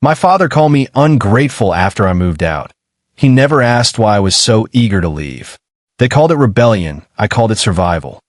My father called me ungrateful after I moved out. He never asked why I was so eager to leave. They called it rebellion. I called it survival.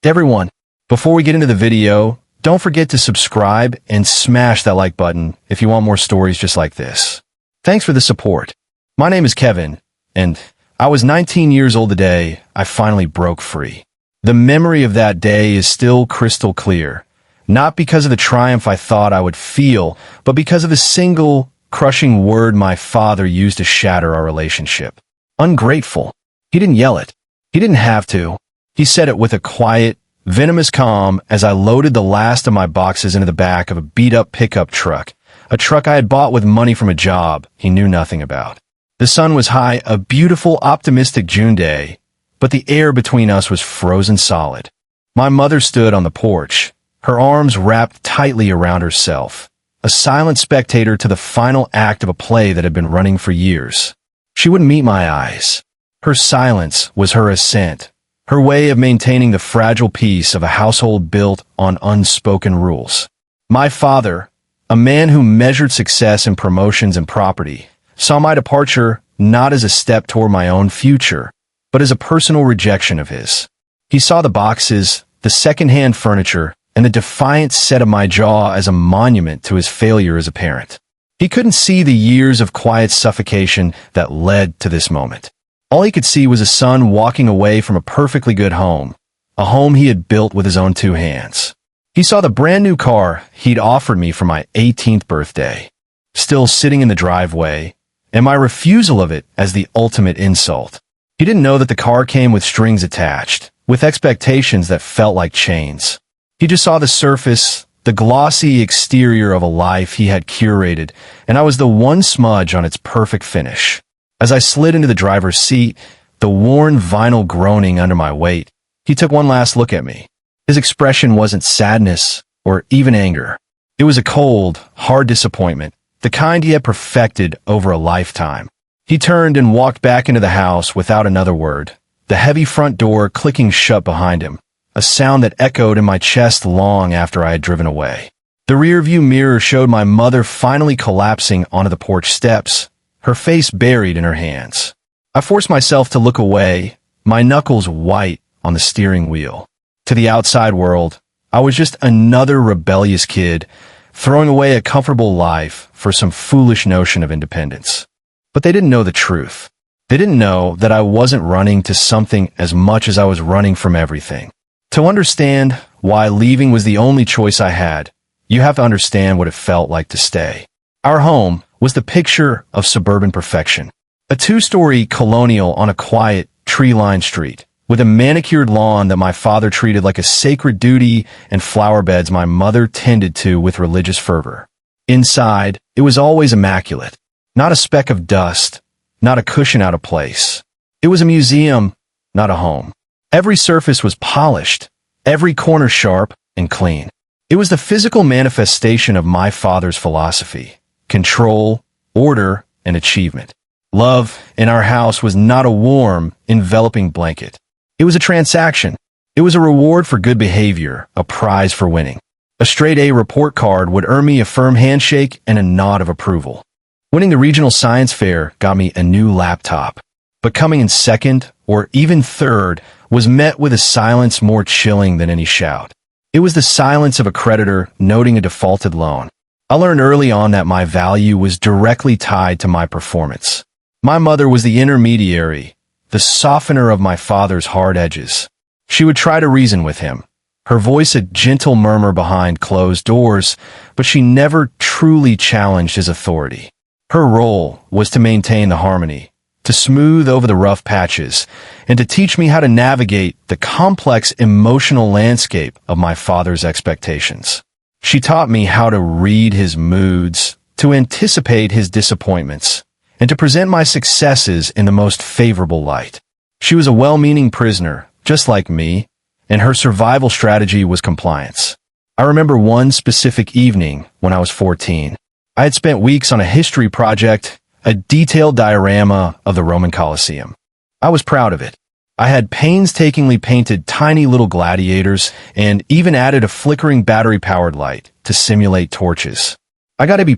Everyone, before we get into the video, don't forget to subscribe and smash that like button if you want more stories just like this. Thanks for the support. My name is Kevin, and I was 19 years old the day I finally broke free. The memory of that day is still crystal clear, not because of the triumph I thought I would feel, but because of the single, crushing word my father used to shatter our relationship. Ungrateful. He didn't yell it. He didn't have to. He said it with a quiet, venomous calm as I loaded the last of my boxes into the back of a beat-up pickup truck, a truck I had bought with money from a job he knew nothing about. The sun was high, a beautiful, optimistic June day, but the air between us was frozen solid. My mother stood on the porch, her arms wrapped tightly around herself, a silent spectator to the final act of a play that had been running for years. She wouldn't meet my eyes. Her silence was her assent, her way of maintaining the fragile peace of a household built on unspoken rules. My father, a man who measured success in promotions and property, saw my departure not as a step toward my own future, but as a personal rejection of his. He saw the boxes, the second-hand furniture, and the defiant set of my jaw as a monument to his failure as a parent. He couldn't see the years of quiet suffocation that led to this moment. All he could see was a son walking away from a perfectly good home, a home he had built with his own two hands. He saw the brand new car he'd offered me for my 18th birthday, still sitting in the driveway, and my refusal of it as the ultimate insult. He didn't know that the car came with strings attached, with expectations that felt like chains. He just saw the surface, the glossy exterior of a life he had curated, and I was the one smudge on its perfect finish. As I slid into the driver's seat, the worn vinyl groaning under my weight, he took one last look at me. His expression wasn't sadness or even anger. It was a cold, hard disappointment, the kind he had perfected over a lifetime. He turned and walked back into the house without another word, the heavy front door clicking shut behind him, a sound that echoed in my chest long after I had driven away. The rearview mirror showed my mother finally collapsing onto the porch steps, her face buried in her hands. I forced myself to look away, my knuckles white on the steering wheel. To the outside world, I was just another rebellious kid, throwing away a comfortable life for some foolish notion of independence. But they didn't know the truth. They didn't know that I wasn't running to something as much as I was running from everything. To understand why leaving was the only choice I had, you have to understand what it felt like to stay. Our home was the picture of suburban perfection. A two-story colonial on a quiet, tree-lined street, with a manicured lawn that my father treated like a sacred duty and flower beds my mother tended to with religious fervor. Inside, it was always immaculate. Not a speck of dust, not a cushion out of place. It was a museum, not a home. Every surface was polished, every corner sharp and clean. It was the physical manifestation of my father's philosophy: control, order, and achievement. Love in our house was not a warm, enveloping blanket. It was a transaction. It was a reward for good behavior, a prize for winning. A straight A report card would earn me a firm handshake and a nod of approval. Winning the regional science fair got me a new laptop. But coming in second, or even third, was met with a silence more chilling than any shout. It was the silence of a creditor noting a defaulted loan. I learned early on that my value was directly tied to my performance. My mother was the intermediary, the softener of my father's hard edges. She would try to reason with him, her voice a gentle murmur behind closed doors, but she never truly challenged his authority. Her role was to maintain the harmony, to smooth over the rough patches, and to teach me how to navigate the complex emotional landscape of my father's expectations. She taught me how to read his moods, to anticipate his disappointments, and to present my successes in the most favorable light. She was a well-meaning prisoner, just like me, and her survival strategy was compliance. I remember one specific evening when I was 14. I had spent weeks on a history project, a detailed diorama of the Roman Colosseum. I was proud of it. I had painstakingly painted tiny little gladiators and even added a flickering battery-powered light to simulate torches. I got a B+.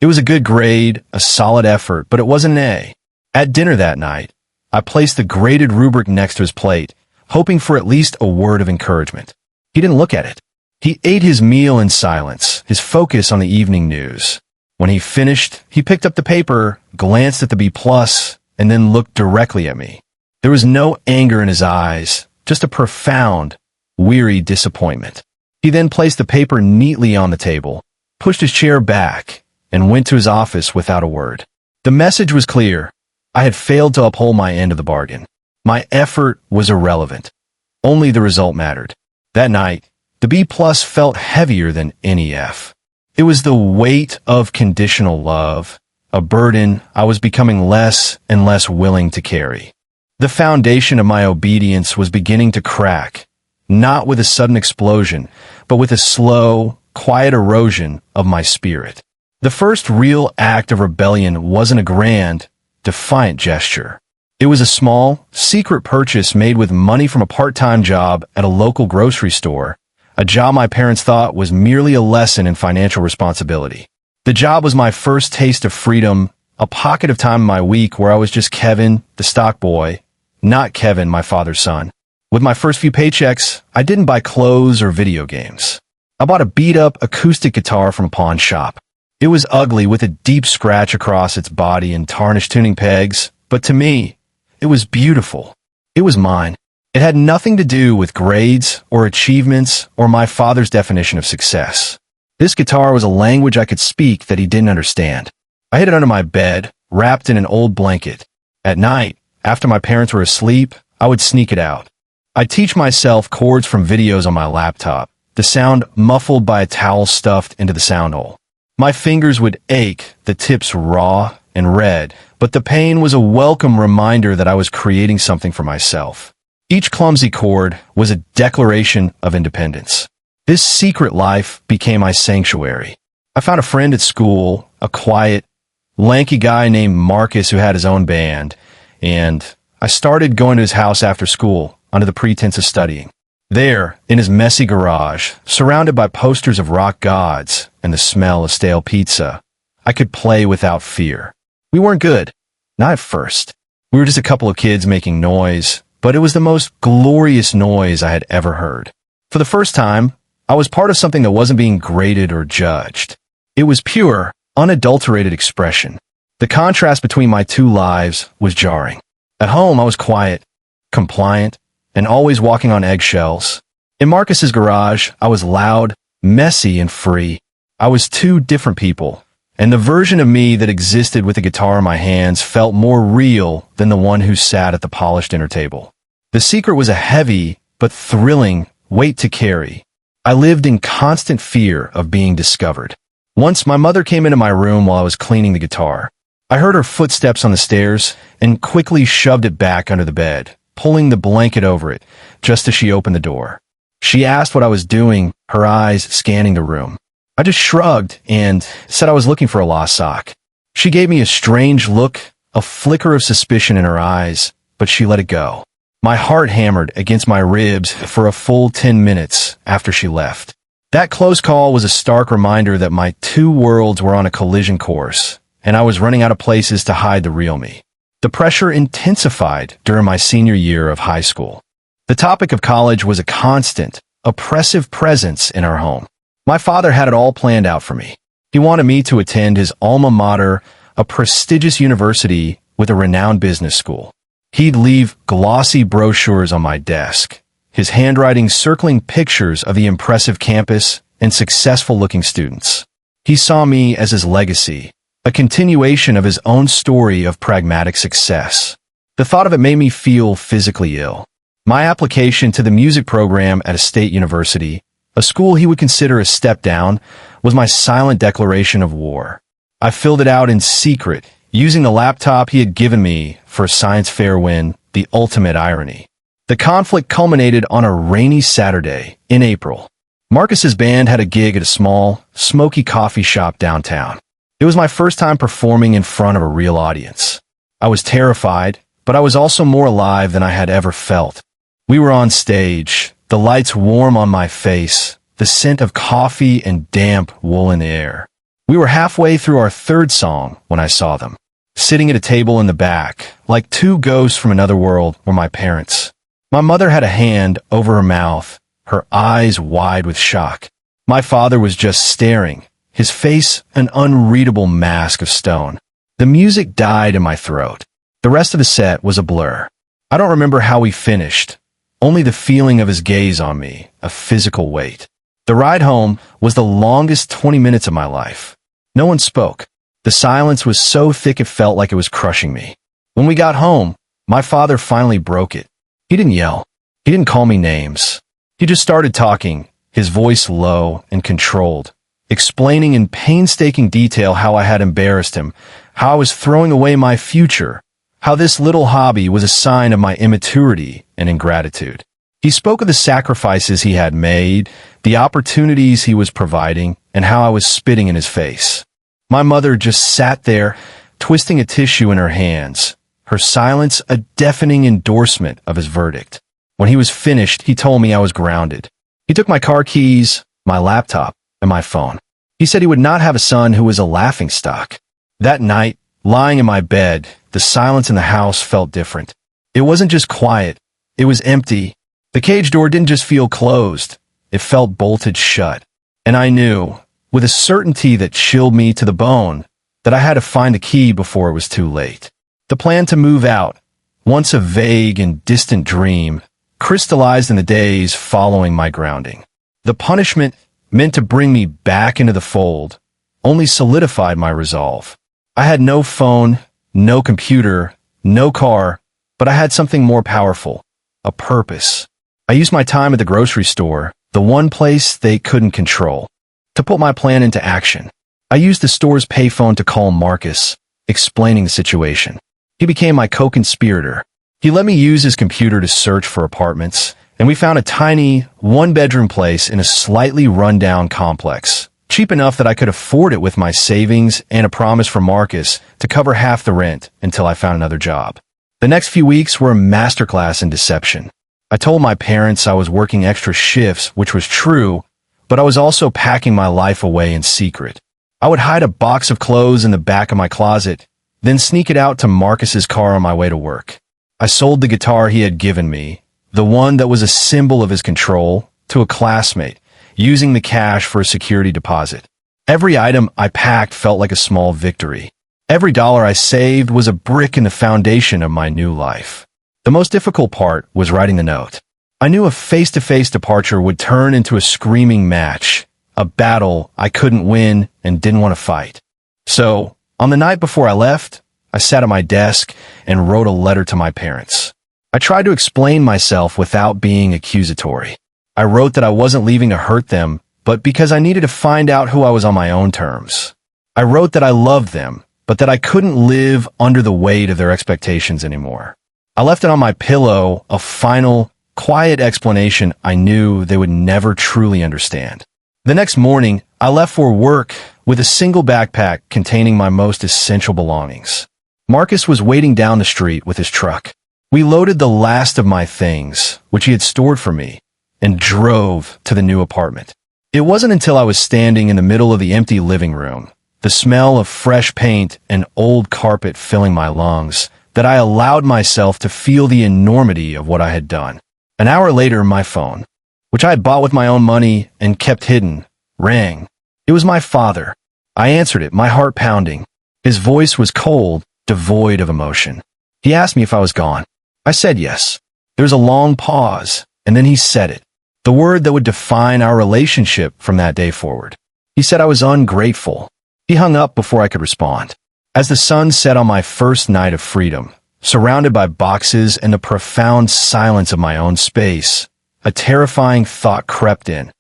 It was a good grade, a solid effort, but it wasn't an A. At dinner that night, I placed the graded rubric next to his plate, hoping for at least a word of encouragement. He didn't look at it. He ate his meal in silence, his focus on the evening news. When he finished, he picked up the paper, glanced at the B+, and then looked directly at me. There was no anger in his eyes, just a profound, weary disappointment. He then placed the paper neatly on the table, pushed his chair back, and went to his office without a word. The message was clear. I had failed to uphold my end of the bargain. My effort was irrelevant. Only the result mattered. That night, the B+ felt heavier than any F. It was the weight of conditional love, a burden I was becoming less and less willing to carry. The foundation of my obedience was beginning to crack, not with a sudden explosion, but with a slow, quiet erosion of my spirit. The first real act of rebellion wasn't a grand, defiant gesture. It was a small, secret purchase made with money from a part-time job at a local grocery store, a job my parents thought was merely a lesson in financial responsibility. The job was my first taste of freedom, a pocket of time in my week where I was just Kevin, the stock boy, not Kevin, my father's son. With my first few paychecks, I didn't buy clothes or video games. I bought a beat-up acoustic guitar from a pawn shop. It was ugly with a deep scratch across its body and tarnished tuning pegs, but to me, it was beautiful. It was mine. It had nothing to do with grades or achievements or my father's definition of success. This guitar was a language I could speak that he didn't understand. I hid it under my bed, wrapped in an old blanket. At night, after my parents were asleep, I would sneak it out. I'd teach myself chords from videos on my laptop, the sound muffled by a towel stuffed into the sound hole. My fingers would ache, the tips raw and red, but the pain was a welcome reminder that I was creating something for myself. Each clumsy chord was a declaration of independence. This secret life became my sanctuary. I found a friend at school, a quiet, lanky guy named Marcus who had his own band, and I started going to his house after school under the pretense of studying. There, in his messy garage, surrounded by posters of rock gods and the smell of stale pizza, I could play without fear. We weren't good, not at first. We were just a couple of kids making noise, but it was the most glorious noise I had ever heard. For the first time, I was part of something that wasn't being graded or judged. It was pure, unadulterated expression. The contrast between my two lives was jarring. At home, I was quiet, compliant, and always walking on eggshells. In Marcus's garage, I was loud, messy, and free. I was two different people, and the version of me that existed with a guitar in my hands felt more real than the one who sat at the polished dinner table. The secret was a heavy, but thrilling, weight to carry. I lived in constant fear of being discovered. Once my mother came into my room while I was cleaning the guitar. I heard her footsteps on the stairs and quickly shoved it back under the bed, pulling the blanket over it, just as she opened the door. She asked what I was doing, her eyes scanning the room. I just shrugged and said I was looking for a lost sock. She gave me a strange look, a flicker of suspicion in her eyes, but she let it go. My heart hammered against my ribs for a full 10 minutes after she left. That close call was a stark reminder that my two worlds were on a collision course, and I was running out of places to hide the real me. The pressure intensified during my senior year of high school. The topic of college was a constant, oppressive presence in our home. My father had it all planned out for me. He wanted me to attend his alma mater, a prestigious university with a renowned business school. He'd leave glossy brochures on my desk, his handwriting circling pictures of the impressive campus and successful-looking students. He saw me as his legacy, a continuation of his own story of pragmatic success. The thought of it made me feel physically ill. My application to the music program at a state university, a school he would consider a step down, was my silent declaration of war. I filled it out in secret, using the laptop he had given me for a science fair win, the ultimate irony. The conflict culminated on a rainy Saturday in April. Marcus's band had a gig at a small, smoky coffee shop downtown. It was my first time performing in front of a real audience. I was terrified, but I was also more alive than I had ever felt. We were on stage, the lights warm on my face, the scent of coffee and damp wool in the air. We were halfway through our third song when I saw them, sitting at a table in the back, like two ghosts from another world, were my parents. My mother had a hand over her mouth, her eyes wide with shock. My father was just staring, his face an unreadable mask of stone. The music died in my throat. The rest of the set was a blur. I don't remember how we finished, only the feeling of his gaze on me, a physical weight. The ride home was the longest 20 minutes of my life. No one spoke. The silence was so thick it felt like it was crushing me. When we got home, my father finally broke it. He didn't yell. He didn't call me names. He just started talking, his voice low and controlled, explaining in painstaking detail how I had embarrassed him, how I was throwing away my future, how this little hobby was a sign of my immaturity and ingratitude. He spoke of the sacrifices he had made, the opportunities he was providing, and how I was spitting in his face. My mother just sat there, twisting a tissue in her hands, her silence a deafening endorsement of his verdict. When he was finished, he told me I was grounded. He took my car keys, my laptop, and my phone. He said he would not have a son who was a laughingstock. That night, lying in my bed, the silence in the house felt different. It wasn't just quiet, it was empty. The cage door didn't just feel closed, it felt bolted shut. And I knew, with a certainty that chilled me to the bone, that I had to find the key before it was too late. The plan to move out, once a vague and distant dream, crystallized in the days following my grounding. The punishment, meant to bring me back into the fold, only solidified my resolve. I had no phone, no computer, no car, but I had something more powerful, a purpose. I used my time at the grocery store, the one place they couldn't control, to put my plan into action. I used the store's payphone to call Marcus, explaining the situation. He became my co-conspirator. He let me use his computer to search for apartments, and we found a tiny, one-bedroom place in a slightly run-down complex, cheap enough that I could afford it with my savings and a promise from Marcus to cover half the rent until I found another job. The next few weeks were a masterclass in deception. I told my parents I was working extra shifts, which was true, but I was also packing my life away in secret. I would hide a box of clothes in the back of my closet, then sneak it out to Marcus's car on my way to work. I sold the guitar he had given me, the one that was a symbol of his control, to a classmate, using the cash for a security deposit. Every item I packed felt like a small victory. Every dollar I saved was a brick in the foundation of my new life. The most difficult part was writing the note. I knew a face-to-face departure would turn into a screaming match, a battle I couldn't win and didn't want to fight. So, on the night before I left, I sat at my desk and wrote a letter to my parents. I tried to explain myself without being accusatory. I wrote that I wasn't leaving to hurt them, but because I needed to find out who I was on my own terms. I wrote that I loved them, but that I couldn't live under the weight of their expectations anymore. I left it on my pillow, a final, quiet explanation I knew they would never truly understand. The next morning, I left for work with a single backpack containing my most essential belongings. Marcus was waiting down the street with his truck. We loaded the last of my things, which he had stored for me, and drove to the new apartment. It wasn't until I was standing in the middle of the empty living room, the smell of fresh paint and old carpet filling my lungs, that I allowed myself to feel the enormity of what I had done. An hour later, my phone, which I had bought with my own money and kept hidden, rang. It was my father. I answered it, my heart pounding. His voice was cold, devoid of emotion. He asked me if I was gone. I said yes. There was a long pause, and then he said it, the word that would define our relationship from that day forward. He said I was ungrateful. He hung up before I could respond. As the sun set on my first night of freedom, surrounded by boxes and the profound silence of my own space, a terrifying thought crept in.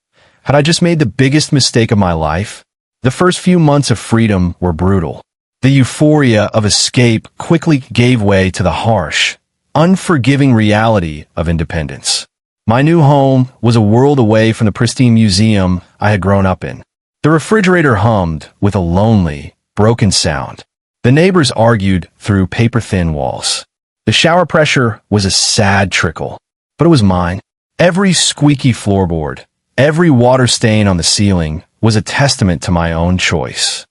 Had I just made the biggest mistake of my life? The first few months of freedom were brutal. The euphoria of escape quickly gave way to the harsh, unforgiving reality of independence. My new home was a world away from the pristine museum I had grown up in. The refrigerator hummed with a lonely, broken sound. The neighbors argued through paper-thin walls. The shower pressure was a sad trickle, but it was mine. Every squeaky floorboard, every water stain on the ceiling was a testament to my own choice.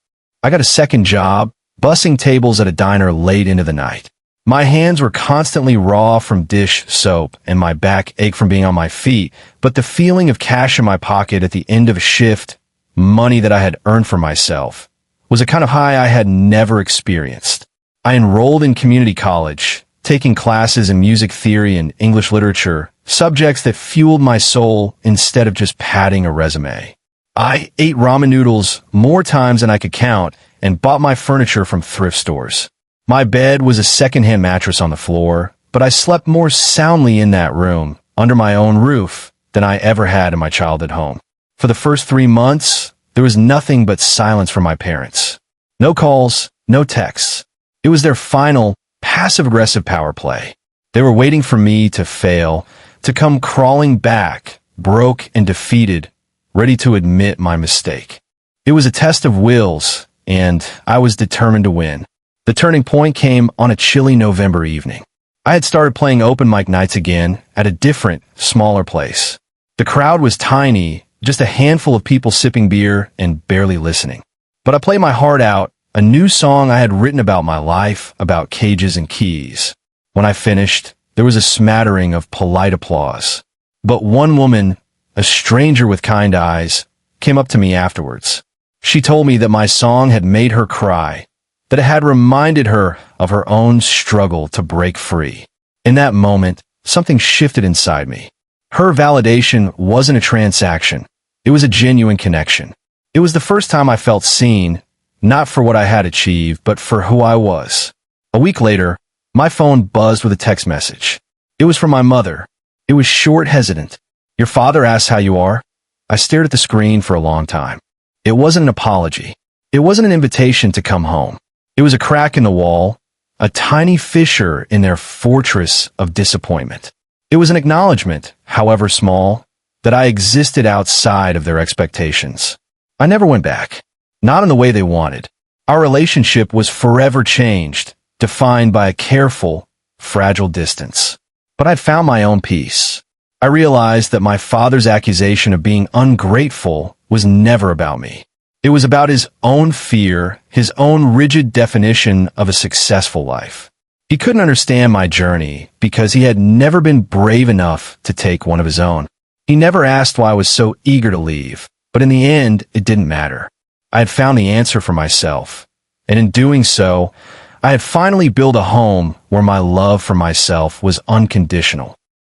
I got a second job, bussing tables at a diner late into the night. My hands were constantly raw from dish soap and my back ached from being on my feet, but the feeling of cash in my pocket at the end of a shift, money that I had earned for myself, was a kind of high I had never experienced. I enrolled in community college, taking classes in music theory and English literature, subjects that fueled my soul instead of just padding a resume. I ate ramen noodles more times than I could count and bought my furniture from thrift stores. My bed was a secondhand mattress on the floor, but I slept more soundly in that room, under my own roof, than I ever had in my childhood home. For the first 3 months, there was nothing but silence from my parents. No calls, no texts. It was their final, passive-aggressive power play. They were waiting for me to fail, to come crawling back, broke and defeated, ready to admit my mistake. It was a test of wills, and I was determined to win. The turning point came on a chilly November evening. I had started playing open mic nights again at a different, smaller place. The crowd was tiny, just a handful of people sipping beer and barely listening. But I played my heart out, a new song I had written about my life, about cages and keys. When I finished, there was a smattering of polite applause. But one woman, a stranger with kind eyes, came up to me afterwards. She told me that my song had made her cry, that it had reminded her of her own struggle to break free. In that moment, something shifted inside me. Her validation wasn't a transaction. It was a genuine connection. It was the first time I felt seen, not for what I had achieved, but for who I was. A week later, my phone buzzed with a text message. It was from my mother. It was short, hesitant. "Your father asks how you are." I stared at the screen for a long time. It wasn't an apology. It wasn't an invitation to come home. It was a crack in the wall, a tiny fissure in their fortress of disappointment. It was an acknowledgement, however small, that I existed outside of their expectations. I never went back. Not in the way they wanted. Our relationship was forever changed, defined by a careful, fragile distance. But I'd found my own peace. I realized that my father's accusation of being ungrateful was never about me. It was about his own fear, his own rigid definition of a successful life. He couldn't understand my journey because he had never been brave enough to take one of his own. He never asked why I was so eager to leave, but in the end, it didn't matter. I had found the answer for myself, and in doing so, I had finally built a home where my love for myself was unconditional.